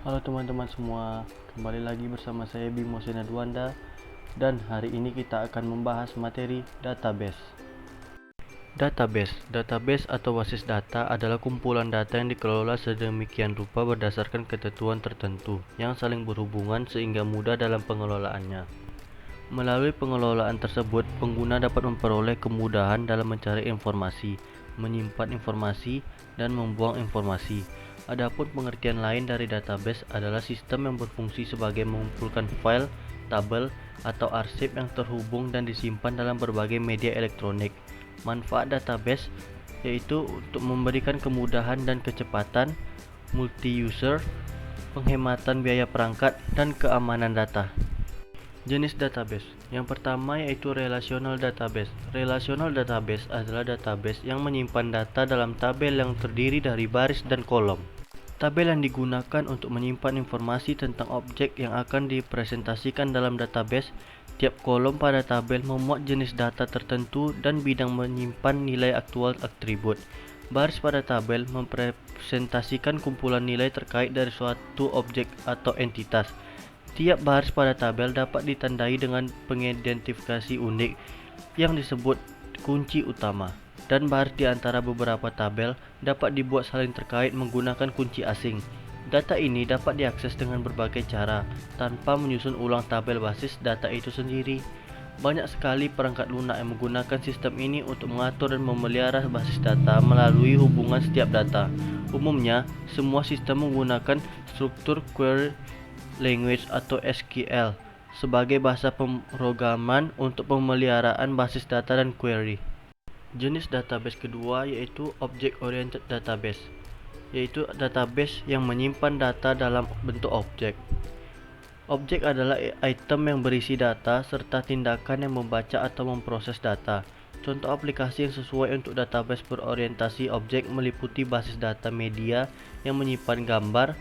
Halo teman-teman semua, kembali lagi bersama saya Bimo Senadwanda dan hari ini kita akan membahas materi database. Database atau basis data adalah kumpulan data yang dikelola sedemikian rupa berdasarkan ketentuan tertentu yang saling berhubungan sehingga mudah dalam pengelolaannya. Melalui pengelolaan tersebut, pengguna dapat memperoleh kemudahan dalam mencari informasi, menyimpan informasi, dan membuang informasi. Adapun pengertian lain dari database adalah sistem yang berfungsi sebagai mengumpulkan file, tabel, atau arsip yang terhubung dan disimpan dalam berbagai media elektronik. Manfaat database yaitu untuk memberikan kemudahan dan kecepatan, multi-user, penghematan biaya perangkat, dan keamanan data. Jenis database. Yang pertama yaitu relational database. Relational database adalah database yang menyimpan data dalam tabel yang terdiri dari baris dan kolom. Tabel yang digunakan untuk menyimpan informasi tentang objek yang akan dipresentasikan dalam database. Tiap kolom pada tabel memuat jenis data tertentu dan bidang menyimpan nilai aktual atribut. Baris pada tabel mempresentasikan kumpulan nilai terkait dari suatu objek atau entitas. Tiap baris pada tabel dapat ditandai dengan pengidentifikasi unik yang disebut kunci utama, dan baris di antara beberapa tabel dapat dibuat saling terkait menggunakan kunci asing. Data ini dapat diakses dengan berbagai cara tanpa menyusun ulang tabel basis data itu sendiri. Banyak sekali perangkat lunak yang menggunakan sistem ini untuk mengatur dan memelihara basis data melalui hubungan setiap data. Umumnya, semua sistem menggunakan struktur query language atau SQL sebagai bahasa pemrograman untuk pemeliharaan basis data dan query. Jenis database kedua yaitu object oriented database, yaitu database yang menyimpan data dalam bentuk objek. Objek adalah item yang berisi data serta tindakan yang membaca atau memproses data. Contoh aplikasi yang sesuai untuk database berorientasi objek meliputi basis data media yang menyimpan gambar,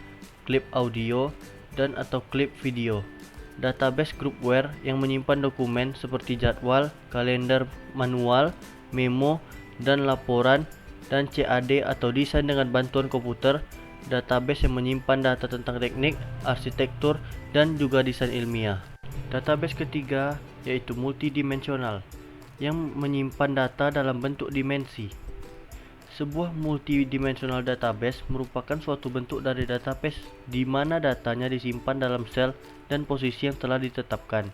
klip audio, dan atau klip video. Database groupware yang menyimpan dokumen seperti jadwal, kalender manual, memo, dan laporan, dan CAD atau desain dengan bantuan komputer. Database yang menyimpan data tentang teknik, arsitektur, dan juga desain ilmiah. Database ketiga yaitu multidimensional yang menyimpan data dalam bentuk dimensi. Sebuah multidimensional database merupakan suatu bentuk dari database di mana datanya disimpan dalam sel dan posisi yang telah ditetapkan.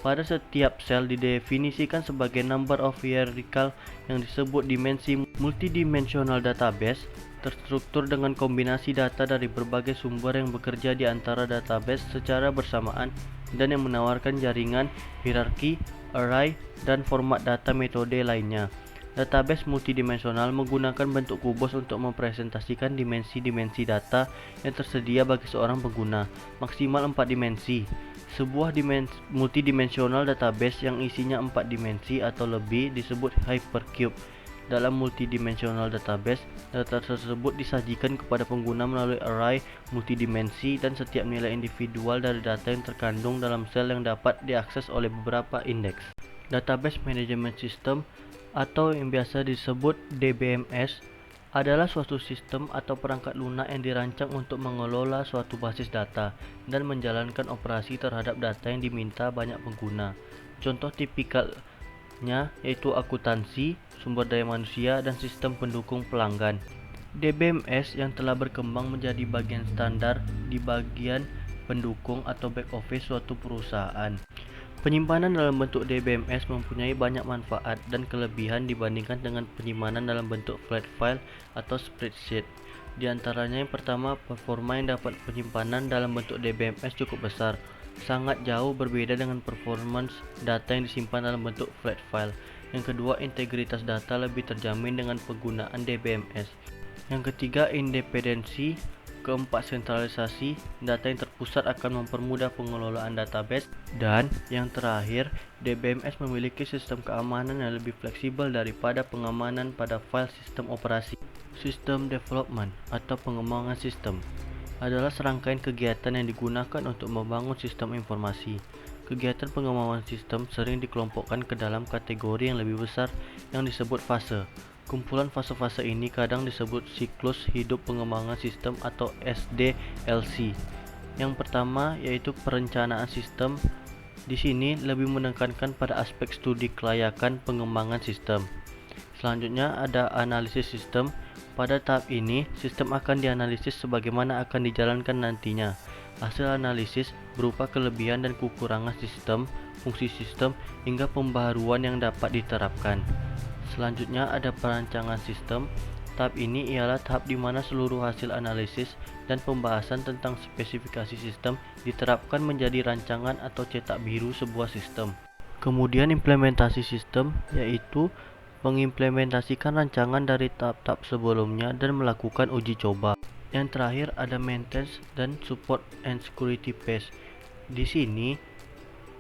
Pada setiap sel didefinisikan sebagai number of hierarchical yang disebut dimensi. Multidimensional database terstruktur dengan kombinasi data dari berbagai sumber yang bekerja di antara database secara bersamaan dan yang menawarkan jaringan, hierarki, array, dan format data metode lainnya. Database multidimensional menggunakan bentuk kubus untuk mempresentasikan dimensi-dimensi data yang tersedia bagi seorang pengguna, maksimal 4 dimensi. Sebuah multidimensional database yang isinya 4 dimensi atau lebih disebut hypercube. Dalam multidimensional database, data tersebut disajikan kepada pengguna melalui array multidimensi dan setiap nilai individual dari data yang terkandung dalam sel yang dapat diakses oleh beberapa indeks. Database Management System atau yang biasa disebut DBMS adalah suatu sistem atau perangkat lunak yang dirancang untuk mengelola suatu basis data dan menjalankan operasi terhadap data yang diminta banyak pengguna. Contoh tipikalnya yaitu akuntansi, sumber daya manusia, dan sistem pendukung pelanggan. DBMS yang telah berkembang menjadi bagian standar di bagian pendukung atau back office suatu perusahaan. Penyimpanan dalam bentuk DBMS mempunyai banyak manfaat dan kelebihan dibandingkan dengan penyimpanan dalam bentuk flat file atau spreadsheet. Di antaranya yang pertama, performa yang dapat penyimpanan dalam bentuk DBMS cukup besar, sangat jauh berbeda dengan performance data yang disimpan dalam bentuk flat file. Yang kedua, integritas data lebih terjamin dengan penggunaan DBMS. Yang ketiga, independensi. Keempat, sentralisasi. Data yang terpusat akan mempermudah pengelolaan database. Dan yang terakhir, DBMS memiliki sistem keamanan yang lebih fleksibel daripada pengamanan pada file sistem operasi. System development atau pengembangan sistem adalah serangkaian kegiatan yang digunakan untuk membangun sistem informasi. Kegiatan pengembangan sistem sering dikelompokkan ke dalam kategori yang lebih besar yang disebut fase. Kumpulan fase-fase ini kadang disebut siklus hidup pengembangan sistem atau SDLC. Yang pertama yaitu perencanaan sistem. Di sini lebih menekankan pada aspek studi kelayakan pengembangan sistem. Selanjutnya ada analisis sistem. Pada tahap ini, sistem akan dianalisis sebagaimana akan dijalankan nantinya. Hasil analisis berupa kelebihan dan kekurangan sistem, fungsi sistem, hingga pembaharuan yang dapat diterapkan. Selanjutnya ada perancangan sistem. Tahap ini ialah tahap di mana seluruh hasil analisis dan pembahasan tentang spesifikasi sistem diterapkan menjadi rancangan atau cetak biru sebuah sistem. Kemudian implementasi sistem, yaitu mengimplementasikan rancangan dari tahap-tahap sebelumnya dan melakukan uji coba. Yang terakhir ada maintenance dan support and security phase. Di sini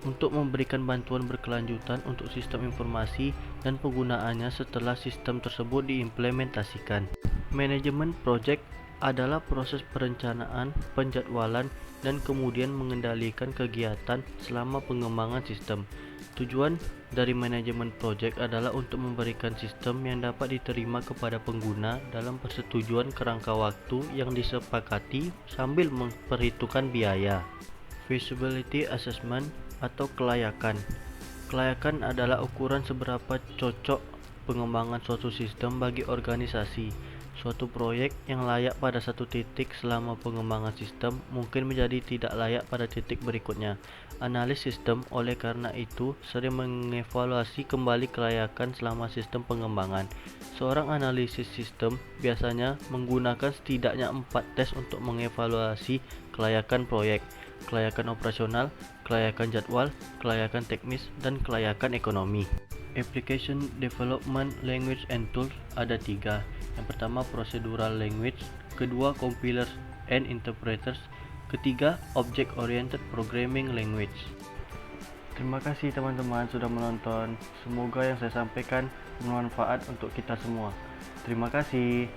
untuk memberikan bantuan berkelanjutan untuk sistem informasi dan penggunaannya setelah sistem tersebut diimplementasikan. Manajemen project adalah proses perencanaan, penjadwalan, dan kemudian mengendalikan kegiatan selama pengembangan sistem. Tujuan dari manajemen project adalah untuk memberikan sistem yang dapat diterima kepada pengguna dalam persetujuan kerangka waktu yang disepakati sambil memperhitungkan biaya. Feasibility assessment atau kelayakan. Kelayakan adalah ukuran seberapa cocok pengembangan suatu sistem bagi organisasi. Suatu proyek yang layak pada satu titik selama pengembangan sistem mungkin menjadi tidak layak pada titik berikutnya. Analis sistem oleh karena itu sering mengevaluasi kembali kelayakan selama sistem pengembangan. Seorang analisis sistem biasanya menggunakan setidaknya 4 tes untuk mengevaluasi kelayakan proyek: kelayakan operasional, kelayakan jadwal, kelayakan teknis, dan kelayakan ekonomi. Application Development Language and Tools ada 3. Yang pertama Procedural Language, kedua Compilers and Interpreters, ketiga Object Oriented Programming Language. Terima kasih teman-teman sudah menonton. Semoga yang saya sampaikan bermanfaat untuk kita semua. Terima kasih.